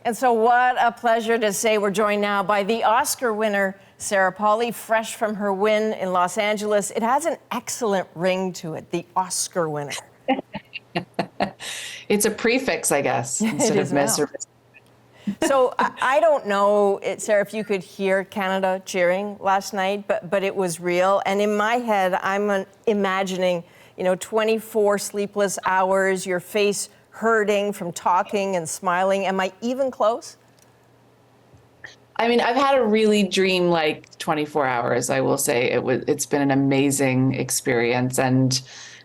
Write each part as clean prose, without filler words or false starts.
And so what a pleasure to say we're joined now by the Oscar winner, Sarah Polley, fresh from her win in Los Angeles. It has an excellent ring to it, the Oscar winner. It's a prefix, I guess, instead of Miss or Miss. So I don't know, Sarah, if you could hear Canada cheering last night, but it was real. And in my head, I'm imagining, 24 sleepless hours, your face hurting from talking and smiling. Am I even close? I mean, I've had a really dream-like 24 hours, I will say. It's been an amazing experience. And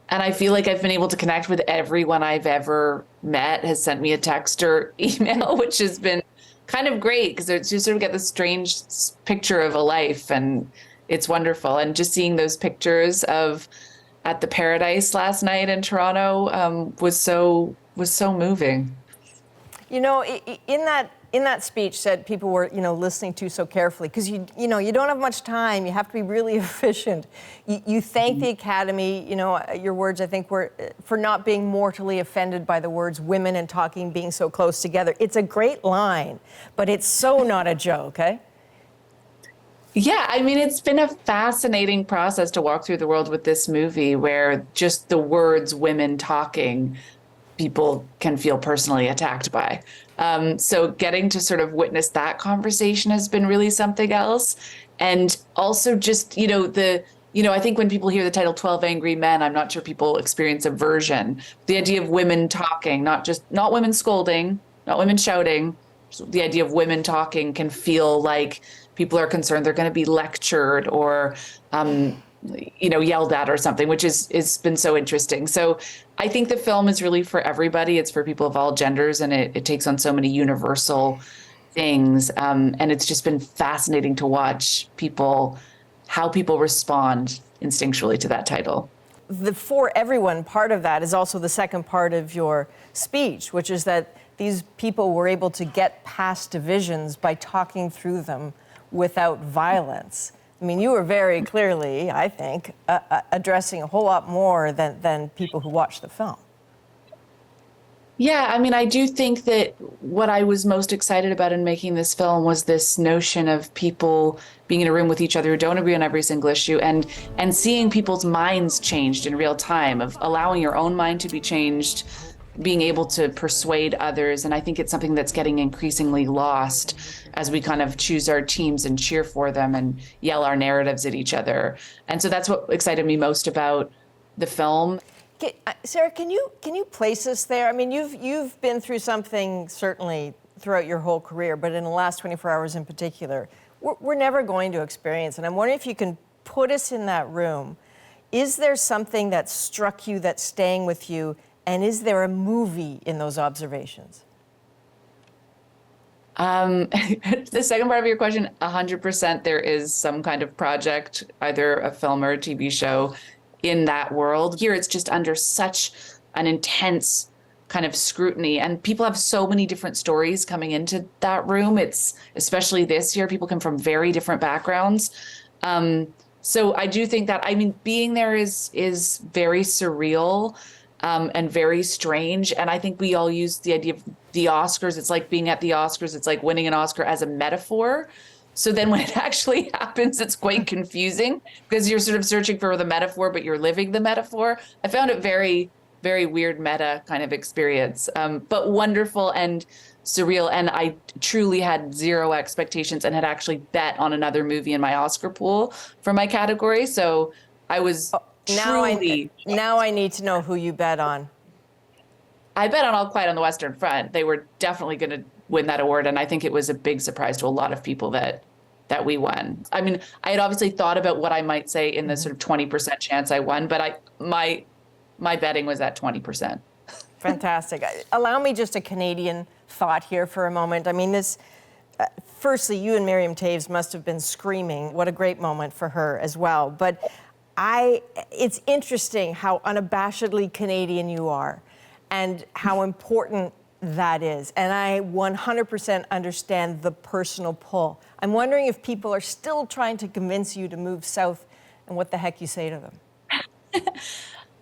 I feel like I've been able to connect with everyone I've ever met, has sent me a text or email, which has been kind of great because you sort of get this strange picture of a life, and it's wonderful. And just seeing those pictures of at the Paradise last night in Toronto was so moving. In that speech that people were, listening to so carefully, because you don't have much time. You have to be really efficient. You thank the Academy. Your words, I think, were for not being mortally offended by the words "women" and talking being so close together. It's a great line, but it's so not a joke, eh? Yeah, I mean, it's been a fascinating process to walk through the world with this movie, where just the words "women" talking, people can feel personally attacked by. So getting to sort of witness that conversation has been really something else. And also just, I think when people hear the title 12 Angry Men, I'm not sure people experience aversion. The idea of women talking, not women scolding, not women shouting. So the idea of women talking can feel like people are concerned they're going to be lectured or, yelled at or something, which is been so interesting. So I think the film is really for everybody. It's for people of all genders, and it takes on so many universal things. And it's just been fascinating to watch how people respond instinctually to that title. The for everyone part of that is also the second part of your speech, which is that these people were able to get past divisions by talking through them without violence. I mean, you were very clearly, I think, addressing a whole lot more than people who watch the film. Yeah, I mean, I do think that what I was most excited about in making this film was this notion of people being in a room with each other who don't agree on every single issue, and seeing people's minds changed in real time, of allowing your own mind to be changed, being able to persuade others. And I think it's something that's getting increasingly lost as we kind of choose our teams and cheer for them and yell our narratives at each other. And so that's what excited me most about the film. Sarah, can you place us there? I mean, you've been through something certainly throughout your whole career, but in the last 24 hours in particular, we're never going to experience. And I'm wondering if you can put us in that room. Is there something that struck you that's staying with you? And is there a movie in those observations? The second part of your question, 100% there is some kind of project, either a film or a TV show in that world. Here it's just under such an intense kind of scrutiny, and people have so many different stories coming into that room. It's, especially this year, people come from very different backgrounds. So I do think that, I mean, being there is very surreal. And very strange. And I think we all use the idea of the Oscars. It's like being at the Oscars. It's like winning an Oscar as a metaphor. So then when it actually happens, it's quite confusing because you're sort of searching for the metaphor, but you're living the metaphor. I found it very, very weird meta kind of experience, but wonderful and surreal. And I truly had zero expectations and had actually bet on another movie in my Oscar pool for my category. So I was... Now I need to know who you bet on. I bet on All Quiet on the Western Front. They were definitely going to win that award, and I think it was a big surprise to a lot of people that we won. I mean, I had obviously thought about what I might say in the sort of 20% chance I won, but my betting was at 20%. Fantastic. Allow me just a Canadian thought here for a moment. I mean, this. Firstly, you and Miriam Toews must have been screaming. What a great moment for her as well. But it's interesting how unabashedly Canadian you are and how important that is. And I 100% understand the personal pull. I'm wondering if people are still trying to convince you to move south and what the heck you say to them.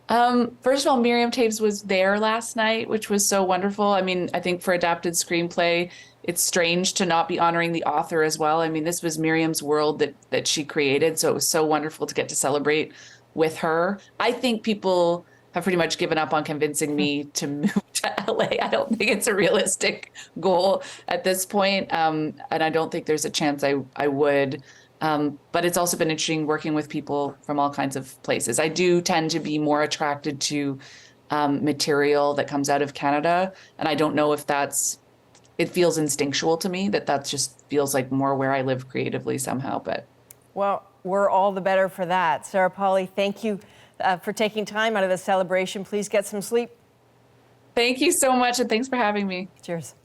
First of all, Miriam Toews was there last night, which was so wonderful. I mean, I think for adapted screenplay, it's strange to not be honoring the author as well. I mean, this was Miriam's world that she created, so it was so wonderful to get to celebrate with her. I think people have pretty much given up on convincing me to move to LA. I don't think it's a realistic goal at this point, and I don't think there's a chance I would. But it's also been interesting working with people from all kinds of places. I do tend to be more attracted to material that comes out of Canada. And I don't know if it feels instinctual to me that just feels like more where I live creatively somehow. But Well, we're all the better for that. Sarah Polley, thank you for taking time out of the celebration. Please get some sleep. thank you so much. And thanks for having me. Cheers.